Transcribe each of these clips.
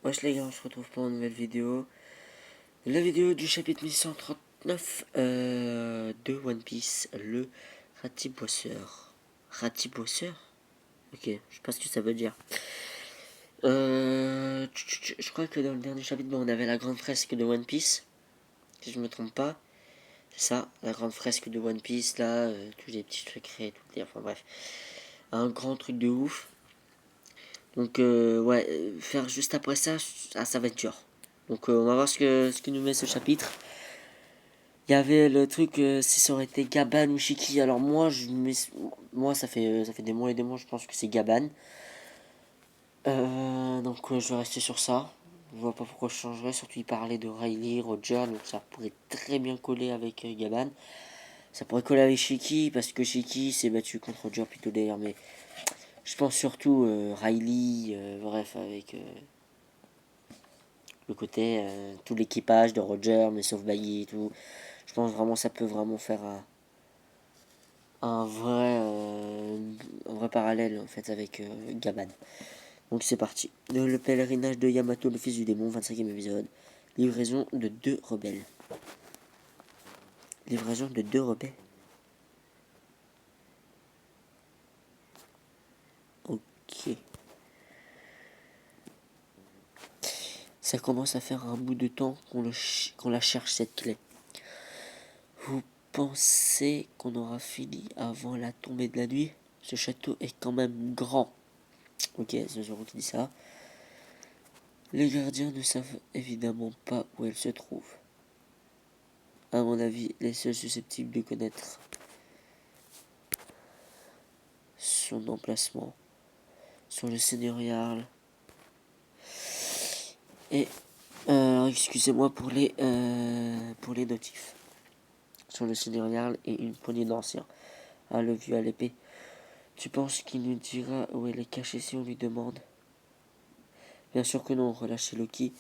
Wesh les gars, on se retrouve pour une nouvelle vidéo. La vidéo du chapitre 1139 de One Piece, le Ratibosseur. Ratibosseur. Ok, je sais pas ce que ça veut dire. Je crois que dans le dernier chapitre, on avait la grande fresque de One Piece. Si je me trompe pas. C'est ça, la grande fresque de One Piece, là, tous les petits secrets, enfin bref. Un grand truc de ouf. Donc ouais, faire juste après ça, ça va être dur. Donc on va voir ce que nous met ce chapitre. Il y avait le truc, si ça aurait été Gaban ou Shiki. Alors moi ça fait des mois et des mois, je pense que c'est Gaban. Donc je vais rester sur ça. Je vois pas pourquoi je changerais. Surtout il parlait de Riley, Roger, donc ça pourrait très bien coller avec Gaban. Ça pourrait coller avec Shiki parce que Shiki s'est battu contre Roger plutôt d'ailleurs. Mais je pense surtout Riley, bref avec le côté tout l'équipage de Roger, mais sauf Baggy et tout. Je pense vraiment ça peut vraiment faire un vrai parallèle en fait avec Gaban. Donc c'est parti. Le pèlerinage de Yamato, le fils du démon, 25e épisode. Livraison de 2 rebelles. Livraison de 2 rebelles. Ok. Ça commence à faire un bout de temps qu'on la cherche cette clé. Vous pensez qu'on aura fini avant la tombée de la nuit? Ce château est quand même grand. Ok, c'est Zoro qui dit ça. Les gardiens ne savent évidemment pas où elle se trouve. À mon avis, les seuls susceptibles de connaître son emplacement sont le seigneur Jarl et excusez-moi pour les notifs. Sont le seigneur Jarl et une poignée d'anciens. Ah, le vieux à l'épée. Tu penses qu'il nous dira où elle est cachée si on lui demande? Bien sûr que non, relâcher Loki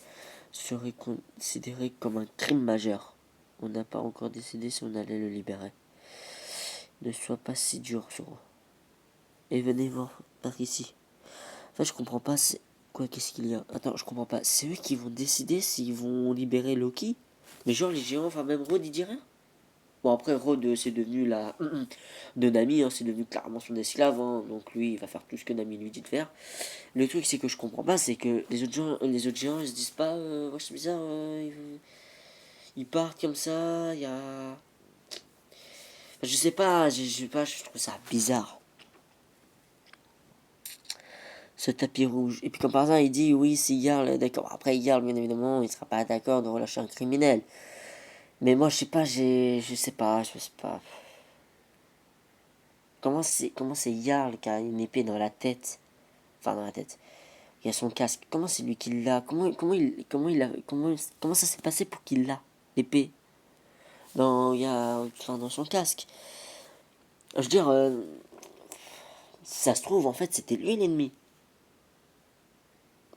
serait considéré comme un crime majeur. On n'a pas encore décidé si on allait le libérer. Ne sois pas si dur, Zoro. Et venez voir par ici. En fait, je comprends pas. C'est quoi? Qu'est-ce qu'il y a? Attends, je comprends pas. C'est eux qui vont décider s'ils vont libérer Loki? Mais genre, les géants, enfin, même Rod, il dit rien? Bon, après, Rod, c'est devenu la. de Nami, hein, c'est devenu clairement son esclave. Hein, donc lui, il va faire tout ce que Nami lui dit de faire. Le truc, c'est que je comprends pas, c'est que les autres géants, ils se disent pas. Ouais, c'est bizarre, ils partent comme ça, il y a. Enfin, je sais pas, je trouve ça bizarre. Ce tapis rouge. Et puis comme par hasard, il dit oui, c'est Jarl, d'accord. Après, Jarl, bien évidemment, il sera pas d'accord de relâcher un criminel. Mais moi, je sais pas, je sais pas. Comment c'est Jarl qui a une épée dans la tête? Enfin, dans la tête. Il y a son casque. Comment c'est lui qui l'a? Comment ça s'est passé pour qu'il l'a? L'épée. Dans son casque. Je veux dire, ça se trouve, en fait, c'était lui l'ennemi.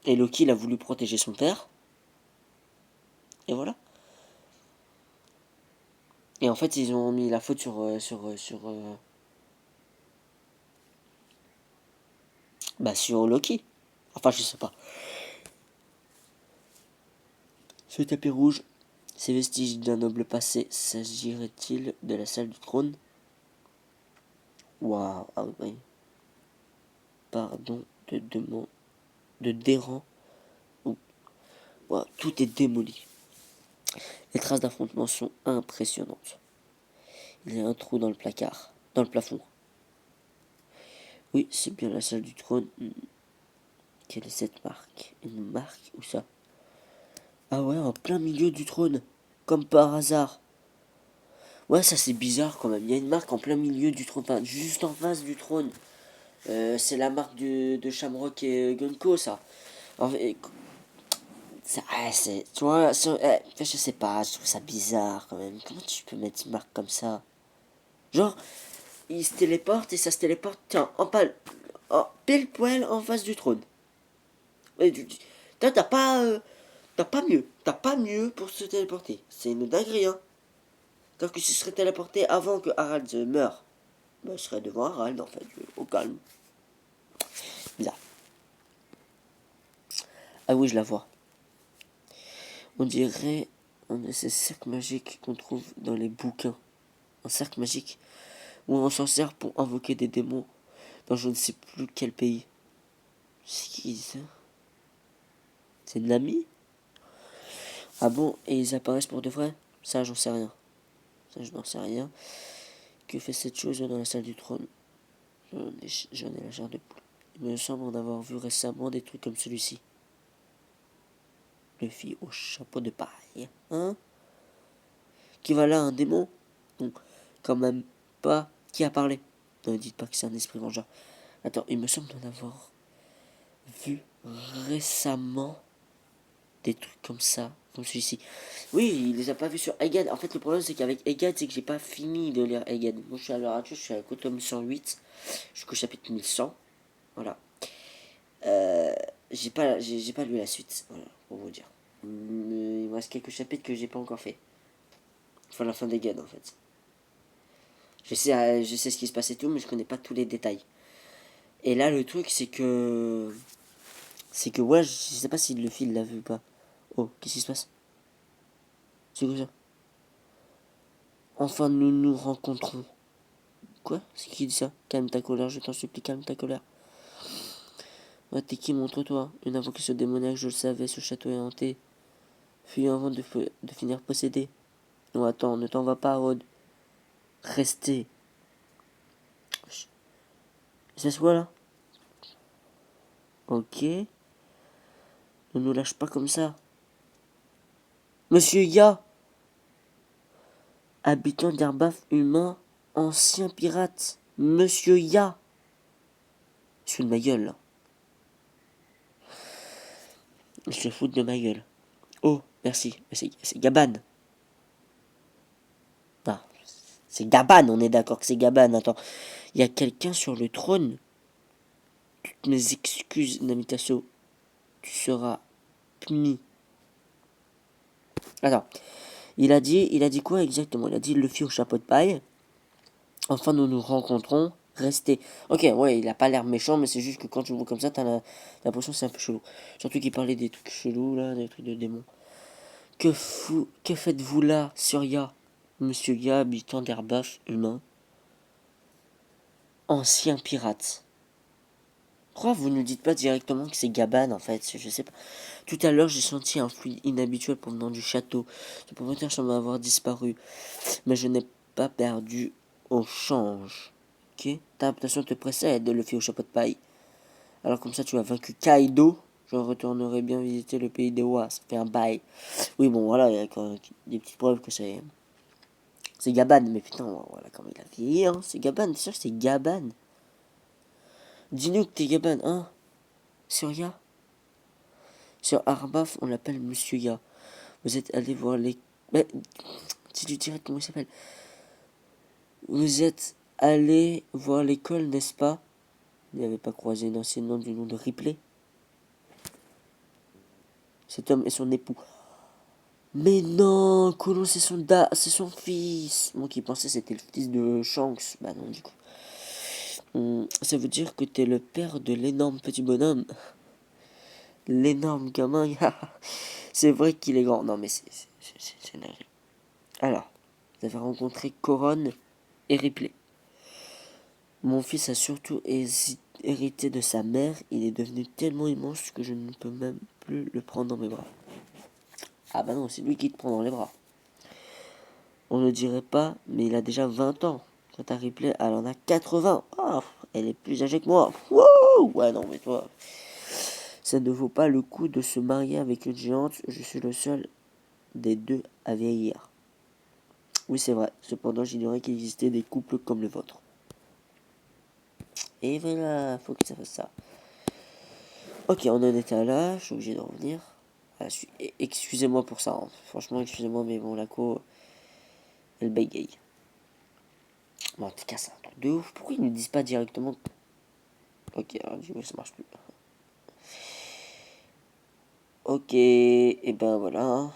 Et Loki, il a voulu protéger son père. Et voilà. Et en fait, ils ont mis la faute sur Loki. Enfin, je sais pas. Ce tapis rouge, ces vestiges d'un noble passé, s'agirait-il de la salle du trône? Waouh, ah oui. Pardon de Déran. Wow, tout est démoli. Les traces d'affrontement sont impressionnantes. Il y a un trou dans le placard, dans le plafond. Oui, c'est bien la salle du trône. Quelle est cette marque? Une marque? Où ça? Ah ouais, en plein milieu du trône. Comme par hasard. Ouais, ça c'est bizarre quand même. Il y a une marque en plein milieu du trône, enfin, juste en face du trône. C'est la marque de Shamrock et Gunko, ça. En fait, tu vois, je sais pas, je trouve ça bizarre quand même. Comment tu peux mettre une marque comme ça? Genre, il se téléporte et ça se téléporte, tiens, pile poil en face du trône. T'as t'as pas mieux pour se téléporter. C'est une dinguerie, hein. Donc, il se serait téléporté avant que Harald meure. Bah, je serais devant Harald, en fait, au calme. Bizarre. Ah oui, je la vois. On dirait ces cercles magiques qu'on trouve dans les bouquins. Un cercle magique où on s'en sert pour invoquer des démons dans je ne sais plus quel pays. C'est qui ça? C'est Nami? Ah bon? Et ils apparaissent pour de vrai? Ça, j'en sais rien. Ça, je n'en sais rien. Que fait cette chose dans la salle du trône? J'en ai la chair de poule. Il me semble en avoir vu récemment des trucs comme celui-ci. Le fille au chapeau de paille. Hein? Qui va là, un démon? Non, quand même pas. Qui a parlé? Ne dites pas que c'est un esprit vengeur. Attends, il me semble d'en avoir vu récemment des trucs comme ça, comme celui-ci. Oui, il les a pas vus sur Egghead. En fait, le problème, c'est qu'avec Egghead, c'est que j'ai pas fini de lire Egghead. Moi, je suis à l'heure actuelle, je suis à tome 108, jusqu'au chapitre 1100. Voilà. J'ai pas lu la suite, voilà, pour vous dire. Il me reste quelques chapitres que j'ai pas encore fait. Enfin, la fin d'Egghead, en fait. Je sais ce qui se passe et tout, mais je connais pas tous les détails. Et là, le truc, c'est que. C'est que, ouais, je sais pas si le fil l'a vu ou pas. Oh, qu'est-ce qui se passe? C'est quoi ça? Enfin, nous nous rencontrons. Quoi? C'est qui dit ça? Calme ta colère, je t'en supplie, calme ta colère. Ouais, t'es qui? Montre-toi. Une invocation démoniaque, je le savais, ce château est hanté. Fuis avant de finir possédé. Non, attends, ne t'en va pas, Rod. Restez. C'est quoi là? Ok. Ne nous lâche pas comme ça. Monsieur Ya, habitant d'Herbaf humain, ancien pirate. Monsieur Ya. Je suis de ma gueule là. Je se fous de ma gueule. Oh, merci. C'est Gaban. Non, c'est Gaban, on est d'accord que c'est Gaban. Attends, il y a quelqu'un sur le trône. Toutes mes excuses, Namitasso. Tu seras puni. Attends, il a dit quoi exactement? Il a dit le fille au chapeau de paille. Enfin, nous nous rencontrons. Restez. Ok, ouais, il a pas l'air méchant, mais c'est juste que quand tu le vois comme ça, t'as l'impression que c'est un peu chelou. Surtout qu'il parlait des trucs chelous, là, des trucs de démons. Que faites-vous là, Surya? Monsieur Ya, habitant d'Herbaf, humain. Ancien pirate. Pourquoi vous ne dites pas directement que c'est Gaban en fait? Je sais pas. Tout à l'heure, j'ai senti un fluide inhabituel provenant du château. Ce propriétaire semble avoir disparu. Mais je n'ai pas perdu au change. Ok? Ta réputation te précède, le fille au chapeau de paille. Alors comme ça, tu as vaincu Kaido. Je retournerai bien visiter le pays des Wa. Ça fait un bail. Oui, bon, voilà, il y a quand même des petites preuves que c'est. C'est Gaban, mais putain, voilà comment il a vieilli, hein. C'est Gaban, c'est sûr que c'est Gaban. Dis-nous que t'es Gaban, hein? Sur Ya? Sur Arbaf, on l'appelle Monsieur Ya. Vous êtes allé voir les. Mais, dis-lui direct comment il s'appelle. Vous êtes allé voir l'école, n'est-ce pas? Vous n'avez pas croisé un ancien nom du nom de Ripley? Cet homme est son époux. Mais non, Colon, c'est son fils. Moi qui pensais que c'était le fils de Shanks. Bah non, du coup. Ça veut dire que t'es le père de l'énorme petit bonhomme. L'énorme gamin. C'est vrai qu'il est grand. Non, mais c'est navrant. Alors, vous avez rencontré Coron et Ripley. Mon fils a surtout hérité de sa mère. Il est devenu tellement immense que je ne peux même plus le prendre dans mes bras. Ah bah non, c'est lui qui te prend dans les bras. On ne dirait pas, mais il a déjà 20 ans. Quant à Ripley, elle en a 80. Oh, elle est plus âgée que moi. Wouh! Ouais, non, mais toi, ça ne vaut pas le coup de se marier avec une géante. Je suis le seul des deux à vieillir. Oui, c'est vrai. Cependant, j'ignorais qu'il existait des couples comme le vôtre. Et voilà, faut que ça fasse ça. Ok, on en était là, je suis obligé de revenir. Ah, excusez-moi pour ça, hein. Franchement, excusez-moi, mais bon, la co, elle bégaye. Bon, en tout cas, c'est un truc de ouf. Pourquoi ils ne disent pas directement? Ok, alors du coup, ça marche plus. Ok, et ben voilà.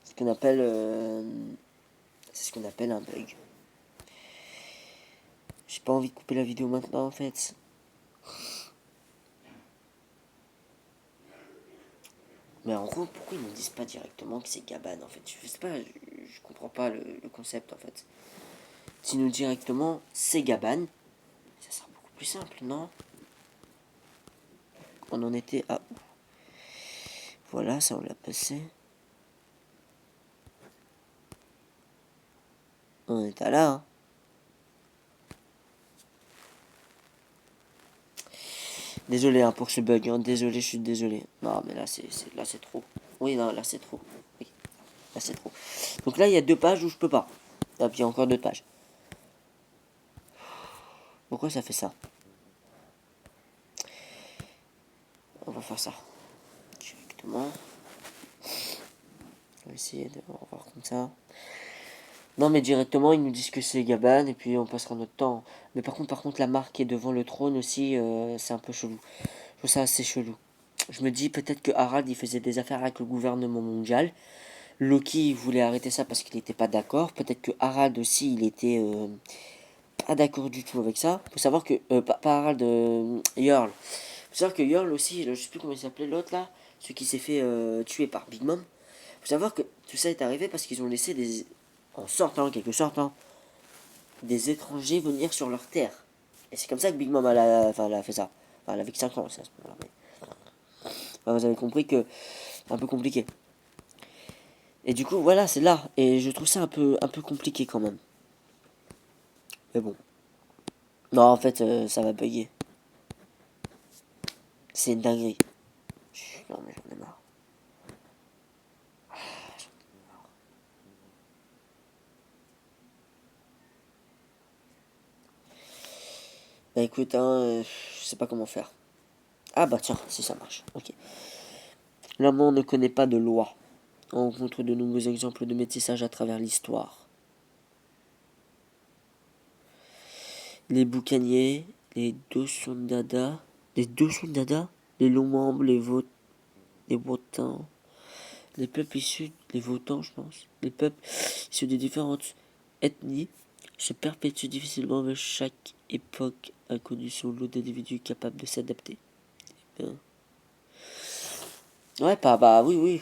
C'est ce qu'on appelle, c'est ce qu'on appelle un bug. J'ai pas envie de couper la vidéo maintenant, en fait. Mais en gros, pourquoi ils ne disent pas directement que c'est Gaban en fait? Je sais pas, je comprends pas le concept en fait. Si nous directement c'est Gaban, ça sera beaucoup plus simple, non? On en était à... Voilà, ça on l'a passé. On est à là, hein. Désolé hein, pour ce bug, hein. Désolé, je suis désolé. Non, mais là c'est trop. Oui, non, là c'est trop. Oui, là c'est trop. Donc là, il y a 2 pages où je peux pas. Et puis il y a encore 2 pages. Pourquoi ça fait ça? On va faire ça directement. On va essayer de voir comme ça. Non, mais directement, ils nous disent que c'est Gaban et puis on passera notre temps. Mais par contre, la marque qui est devant le trône aussi, c'est un peu chelou. Je trouve ça assez chelou. Je me dis peut-être que Harald, il faisait des affaires avec le gouvernement mondial. Loki, il voulait arrêter ça parce qu'il n'était pas d'accord. Peut-être que Harald aussi, il était pas d'accord du tout avec ça. Faut savoir que, pas Harald, Jarl. Faut savoir que Jarl aussi, je sais plus comment il s'appelait l'autre là, celui qui s'est fait tuer par Big Mom. Faut savoir que tout ça est arrivé parce qu'ils ont laissé des, en sortant, en quelque sorte, hein, des étrangers venir sur leur terre. Et c'est comme ça que Big Mom elle a fait ça. Enfin, elle avait que 5 ans, c'est à ce moment-là. Enfin, vous avez compris que c'est un peu compliqué. Et du coup, voilà, c'est là. Et je trouve ça un peu compliqué quand même. Mais bon. Non, en fait, ça va bugger. C'est une dinguerie. Non, mais j'en ai marre. Bah écoute, hein, je sais pas comment faire. Ah bah tiens, si ça marche. Ok. L'homme ne connaît pas de loi. On rencontre de nombreux exemples de métissage à travers l'histoire. Les boucaniers, les Dosundada, les Lomambres, les Votans, les peuples issus, les Votans je pense, les peuples issus des différentes ethnies se perpétuent difficilement, mais chaque époque a connu son lot d'individus capables de s'adapter. Hein. Ouais, bah oui, oui.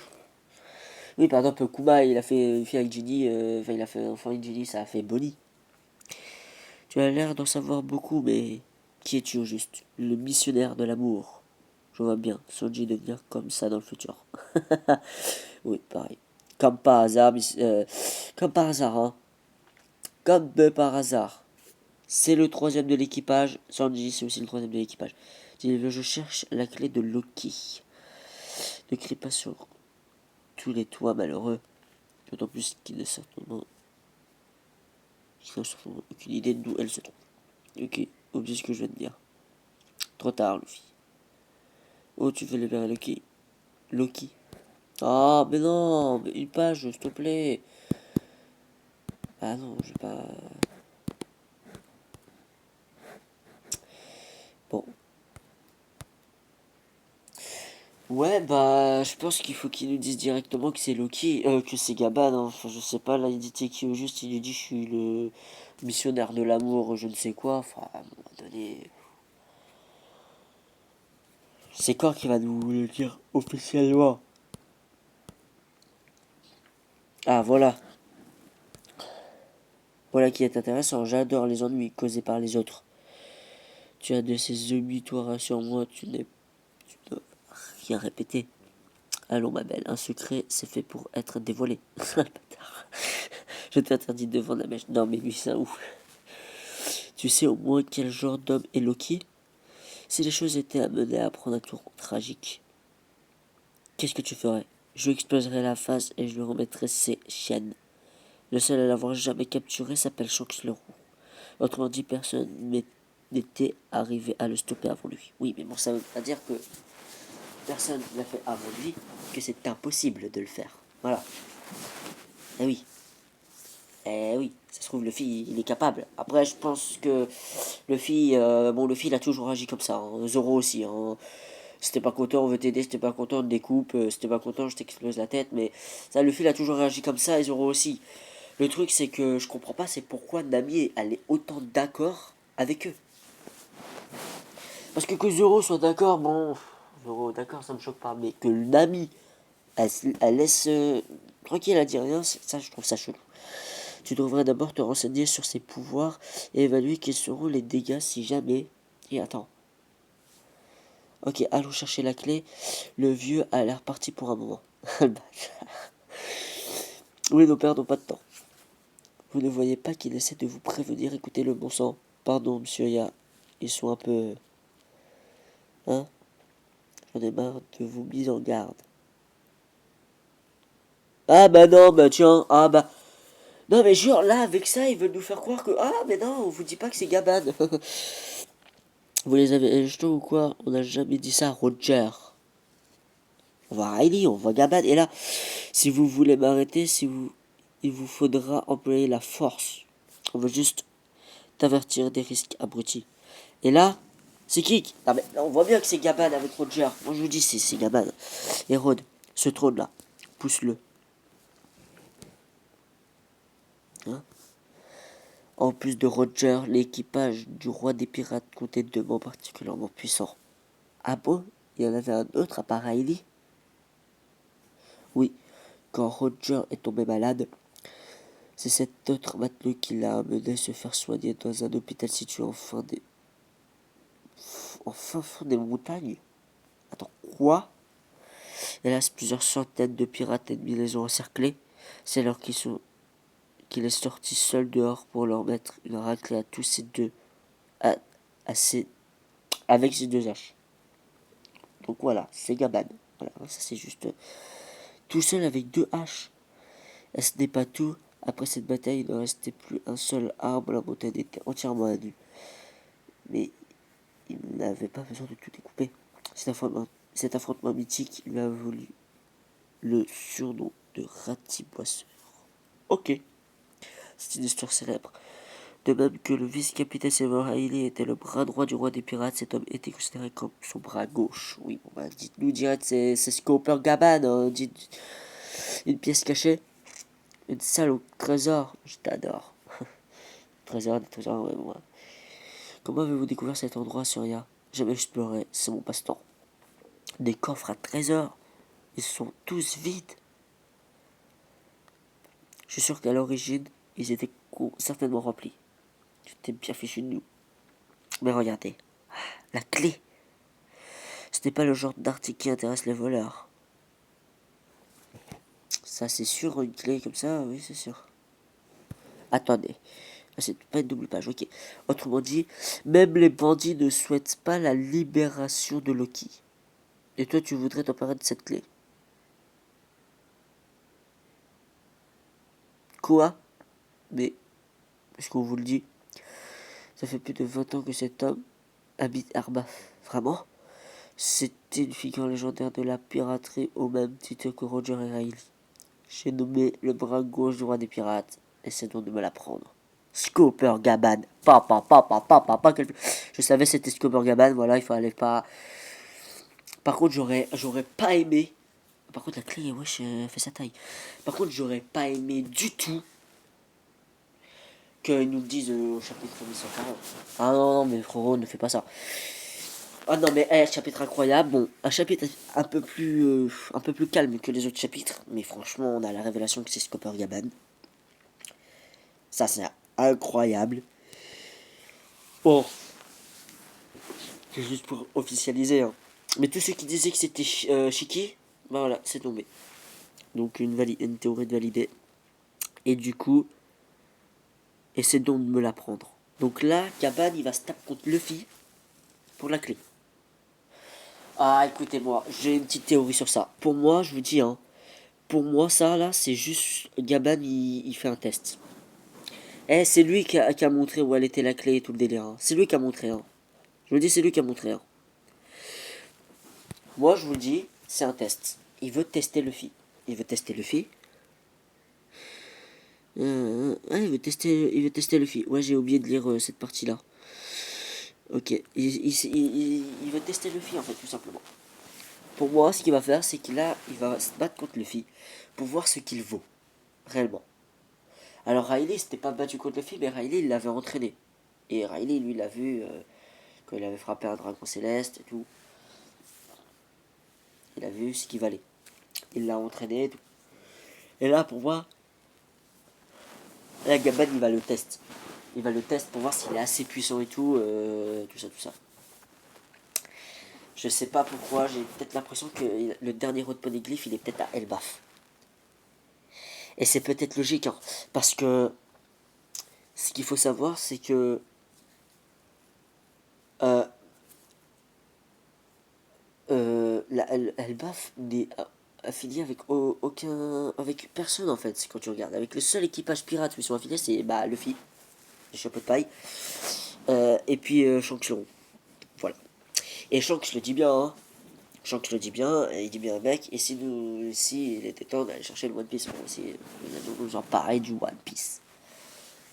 Oui, par exemple, Kuma, il a fait une fille avec Jenny, enfin, il a fait un enfant avec Jenny, ça a fait Bonnie. Tu as l'air d'en savoir beaucoup, mais qui es-tu au juste? Le missionnaire de l'amour. Je vois bien Sonji devenir comme ça dans le futur. Oui, pareil. Comme par hasard, comme par hasard, hein. Comme par hasard. C'est le troisième de l'équipage. Sanji, c'est aussi le troisième de l'équipage. Je cherche la clé de Loki. Ne crie pas sur tous les toits malheureux. D'autant plus qu'il n'a certainement aucune idée d'où elle se trouve. Ok, oublie ce que je viens de dire. Trop tard, Luffy. Oh, tu veux libérer Loki? Loki. Ah, mais non, mais une page, s'il te plaît. Ah non, je vais pas. Bon. Ouais, bah, je pense qu'il faut qu'ils nous disent directement que c'est Loki, que c'est Gaban, hein. Enfin, je sais pas, là, il dit qui au juste, il lui dit je suis le missionnaire de l'amour, je ne sais quoi. Enfin, à un moment donné, c'est quoi qui va nous le dire officiellement? Ah, voilà. Voilà qui est intéressant. J'adore les ennuis causés par les autres. Tu as de ces ennuis, toi, rassure-moi, tu n'as rien répété. Allons, ma belle, un secret, c'est fait pour être dévoilé. Je t'interdis de vendre la mèche. Non, mais lui, c'est un ouf. Tu sais au moins quel genre d'homme est Loki? Si les choses étaient amenées à prendre un tour tragique, qu'est-ce que tu ferais? Je lui exploserais la face et je lui remettrais ses chaînes. Le seul à l'avoir jamais capturé s'appelle Shanks le Roux. Autrement dit, personne n'était arrivé à le stopper avant lui. Oui, mais bon, ça veut pas dire que personne l'a fait avant lui, que c'est impossible de le faire. Voilà. Eh oui. Eh oui, ça se trouve, Luffy, il est capable. Après, je pense que Luffy, il a toujours agi comme ça. Hein. Zoro aussi. Hein. Si t'es pas content, on veut t'aider. Si t'es pas content, on te découpe. Si t'es pas content, je t'explose la tête. Mais ça, Luffy, il a toujours réagi comme ça et Zoro aussi. Le truc, c'est que je comprends pas, c'est pourquoi Nami, elle est autant d'accord avec eux. Parce que Zoro soit d'accord, bon. Zoro, d'accord, ça me choque pas. Mais que Nami, Elle laisse tranquille, elle dit rien. Ça, je trouve ça chelou. Tu devrais d'abord te renseigner sur ses pouvoirs et évaluer quels seront les dégâts si jamais. Et attends. Ok, allons chercher la clé. Le vieux a l'air parti pour un moment. Oui, nos pères n'ont pas de temps. Vous ne voyez pas qu'il essaie de vous prévenir. Écoutez le bon sang. Pardon, monsieur Ya. Ils sont un peu. Hein? J'en ai marre de vous mise en garde. Ah bah non, bah tiens. Ah bah. Non mais jure, là, avec ça, ils veulent nous faire croire que... Ah mais non, on vous dit pas que c'est Gaban. Vous les avez jetés ou quoi? On n'a jamais dit ça à Roger. On voit Riley, on voit Gaban. Et là, si vous voulez m'arrêter, il vous faudra employer la force. On veut juste t'avertir des risques abrutis. Et là, c'est qui? Non mais on voit bien que c'est Gaban avec Roger. Moi je vous dis, c'est Gaban. Et Rod, ce trône-là, pousse-le. Hein? En plus de Roger, l'équipage du roi des pirates comptait deux membres particulièrement puissants. Ah bon? Il y en avait un autre à part Riley? Oui, quand Roger est tombé malade, c'est cet autre matelot qui l'a amené se faire soigner dans un hôpital situé en fin fond des montagnes. Attends, quoi? Hélas, plusieurs centaines de pirates ennemis les ont encerclés. C'est alors qu'il est sorti seul dehors pour leur mettre une raclée à tous ces deux, à, à ses, avec ses deux haches. Donc voilà, c'est Gaban. Voilà, ça c'est juste tout seul avec deux haches. Et ce n'est pas tout. Après cette bataille, il ne restait plus un seul arbre. La montagne était entièrement à nu. Mais il n'avait pas besoin de tout découper. Cet affrontement mythique lui a voulu le surnom de Ratiboisseur. Ok, c'est une histoire célèbre. De même que le vice-capitaine Silver Hailey était le bras droit du roi des pirates, cet homme était considéré comme son bras gauche. Oui, bon bah dites-nous direct, c'est Scooper Gaban, hein, dites une pièce cachée, une salle au trésor, je t'adore. Trésor, des trésors, ouais, moi. Comment avez-vous découvert cet endroit, Surya? Jamais exploré, c'est mon passe-temps. Des coffres à trésors, ils sont tous vides. Je suis sûr qu'à l'origine, ils étaient certainement remplis. Tu t'es bien fichu de nous. Mais regardez, la clé. Ce n'est pas le genre d'article qui intéresse les voleurs. Ça, c'est sûr, une clé comme ça, oui, c'est sûr. Attendez. Ah, c'est pas une double page, ok. Autrement dit, même les bandits ne souhaitent pas la libération de Loki. Et toi, tu voudrais t'emparer de cette clé. Quoi? Mais, est-ce qu'on vous le dit? Ça fait plus de 20 ans que cet homme habite Arbaf. Vraiment? C'était une figure légendaire de la piraterie au même titre que Roger et Riley. J'ai nommé le bras gauche du roi des pirates. Essaie donc de me l'apprendre. Scooper Gaban. Papa. Je savais c'était Scooper Gaban. Voilà, il fallait pas. Par contre, j'aurais pas aimé. Par contre, la clé, wesh, fait sa taille. Par contre, j'aurais pas aimé du tout qu'ils nous le disent au chapitre 1140. Ah non, non, mais frérot, ne fais pas ça. Ah non, mais chapitre incroyable. Bon, un chapitre un peu plus calme que les autres chapitres. Mais franchement, on a la révélation que c'est Scooper Gaban. Ça, c'est incroyable. Bon, c'est juste pour officialiser. Hein. Mais tous ceux qui disaient que c'était Shiki, bah voilà, c'est tombé. Donc une théorie de validée. Et du coup, essaie donc de me l'apprendre. Donc là, Gaban, il va se taper contre Luffy pour la clé. Ah, écoutez-moi, j'ai une petite théorie sur ça. Pour moi, je vous dis, hein, pour moi, ça, là, c'est juste Gaban, il fait un test. Eh, c'est lui qui a montré où elle était la clé et tout le délire. Hein. C'est lui qui a montré. Hein. Je vous dis, c'est lui qui a montré. Hein. Moi, je vous dis, c'est un test. Il veut tester Luffy. Il veut tester Luffy. Il veut tester Luffy. Ouais, j'ai oublié de lire cette partie-là. Ok. Il veut tester Luffy, en fait, tout simplement. Pour moi, ce qu'il va faire, c'est il va se battre contre Luffy pour voir ce qu'il vaut, réellement. Alors, Riley s'était pas battu contre Luffy, mais Riley, il l'avait entraîné. Et Riley, lui, l'a vu quand il avait frappé un dragon céleste et tout. Il a vu ce qu'il valait. Il l'a entraîné et tout. Et là, pour moi, la Gabon, il va le test. Il va le test pour voir s'il est assez puissant et tout, tout ça, tout ça. Je sais pas pourquoi, j'ai peut-être l'impression que le dernier road poneglyph, il est peut-être à Elbaf. Et c'est peut-être logique, hein, parce que ce qu'il faut savoir, c'est que euh, Elbaf n'est affilié avec aucun, avec personne en fait, quand tu regardes. Avec le seul équipage pirate où ils sont affiliés, c'est bah, Luffy, le chapeau de paille, et puis Shanks. Voilà. Et Shanks le dit bien, hein. Shanks le dit bien, et il dit bien mec, et si il était temps d'aller chercher le One Piece, bon, aussi, nous en parler du One Piece.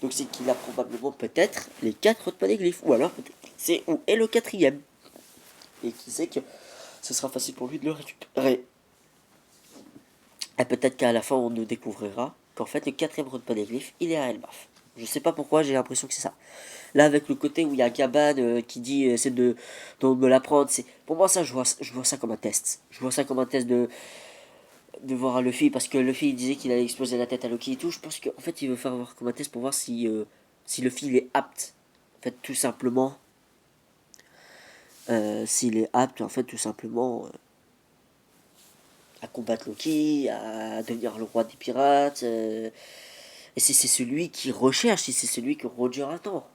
Donc c'est qu'il a probablement peut-être les 4 autres poneglyphes, ou alors peut-être c'est où est le quatrième. Et qui sait que ce sera facile pour lui de le récupérer. Et peut-être qu'à la fin on nous découvrira qu'en fait le quatrième road poneglyph il est à Elbaf. Je sais pas pourquoi, j'ai l'impression que c'est ça. Là avec le côté où il y a Gaban qui dit c'est de me l'apprendre, c'est pour moi ça je vois ça comme un test. Je vois ça comme un test de voir à Luffy parce que Luffy il disait qu'il allait exploser la tête à Loki et tout. Je pense qu'en fait il veut faire voir comme un test pour voir si Luffy il est apte. En fait tout simplement s'il est apte en fait tout simplement à combattre Loki, à devenir le roi des pirates. Et si c'est celui qui recherche, si c'est celui que Roger attend.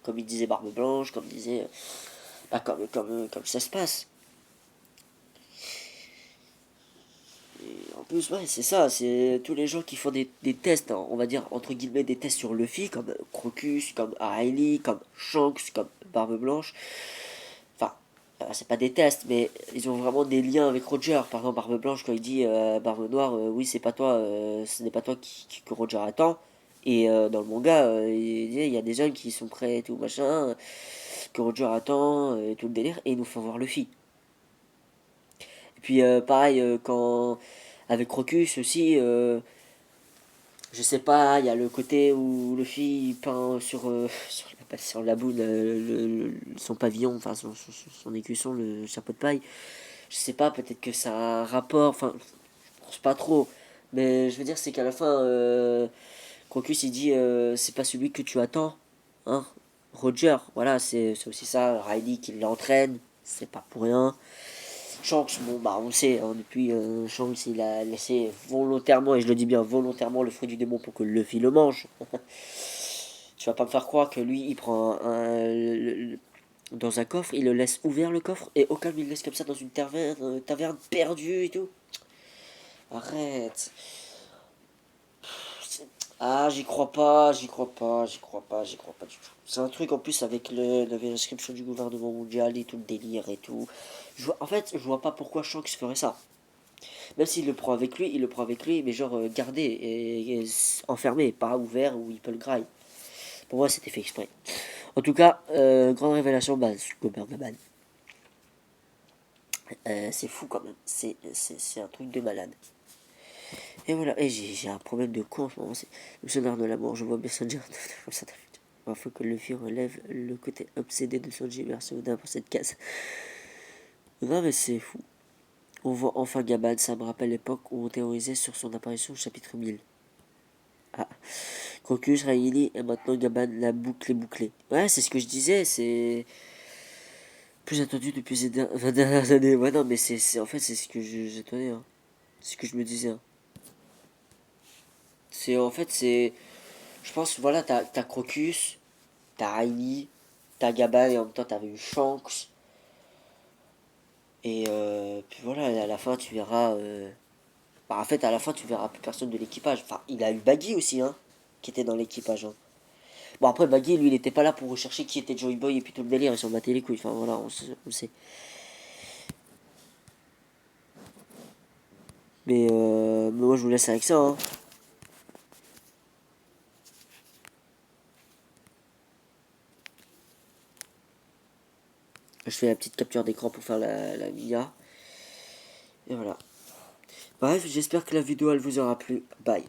Comme il disait Barbe Blanche, comme disait. Bah, comme ça se passe. Et en plus, ouais, c'est ça, c'est tous les gens qui font des tests, hein, on va dire entre guillemets des tests sur Luffy, comme Crocus, comme Riley, comme Shanks, comme Barbe Blanche. Enfin, c'est pas des tests, mais ils ont vraiment des liens avec Roger. Par exemple, Barbe Blanche, quand il dit Barbe Noire, oui, c'est pas toi, ce n'est pas toi que Roger attend. Et dans le manga, il y a des hommes qui sont prêts et tout, machin, que Roger attend, et tout le délire, et ils nous font voir Luffy. Et puis, pareil, quand. Avec Crocus aussi, je sais pas, il y a le côté où Luffy peint sur la boule son pavillon, enfin son écusson, le chapeau de paille. Je sais pas, peut-être que ça a un rapport, enfin, je pense pas trop. Mais je veux dire, c'est qu'à la fin, Crocus il dit c'est pas celui que tu attends, hein. Roger, voilà, c'est aussi ça. Riley qui l'entraîne, c'est pas pour rien. Shanks, bon bah on le sait, hein, depuis Shanks il a laissé volontairement, et je le dis bien volontairement, le fruit du démon pour que Luffy le mange. Tu vas pas me faire croire que lui il prend dans un coffre, il le laisse ouvert le coffre, et au calme il le laisse comme ça dans une taverne perdue et tout. Arrête. Ah, j'y crois pas, j'y crois pas, j'y crois pas, j'y crois pas du tout. C'est un truc en plus avec la vérification du gouvernement mondial et tout le délire et tout. En fait, je vois pas pourquoi Shanks ferait ça. Même s'il le prend avec lui, il le prend avec lui, mais genre gardé et enfermé, pas ouvert où il peut le grailler. Pour moi, c'était fait exprès. En tout cas, grande révélation, bah, Gobert Gaban. C'est fou quand même. C'est un truc de malade. Et voilà, et j'ai un problème de con en ce moment, c'est le sonore de l'amour, je vois Messenger comme ça. Il faut que Luffy relève le côté obsédé de Sanji, merci Oda pour cette case. Non mais c'est fou. On voit enfin Gaban, ça me rappelle l'époque où on théorisait sur son apparition au chapitre 1000. Ah, Crocus, Rayleigh, et maintenant Gaban, la boucle est bouclée. Ouais, c'est ce que je disais, c'est plus attendu depuis ces 20 dernières années. Ouais, non, mais en fait, c'est ce que j'attendais, hein. C'est ce que je me disais, hein. C'est en fait, c'est. Je pense, voilà, t'as Crocus, t'as Riley, t'as Gaban, et en même temps, t'avais eu Shanks. Et puis voilà, à la fin, tu verras. Bah, en fait, à la fin, tu verras plus personne de l'équipage. Enfin, il a eu Baggy aussi, hein, qui était dans l'équipage, hein. Bon, après, Baggy, lui, il était pas là pour rechercher qui était Joy Boy et puis tout le délire, ils s'en battaient les couilles. Enfin, voilà, on le sait. Mais moi, je vous laisse avec ça, hein. Je fais la petite capture d'écran pour faire la MIA. Et voilà. Bref, j'espère que la vidéo, elle vous aura plu. Bye.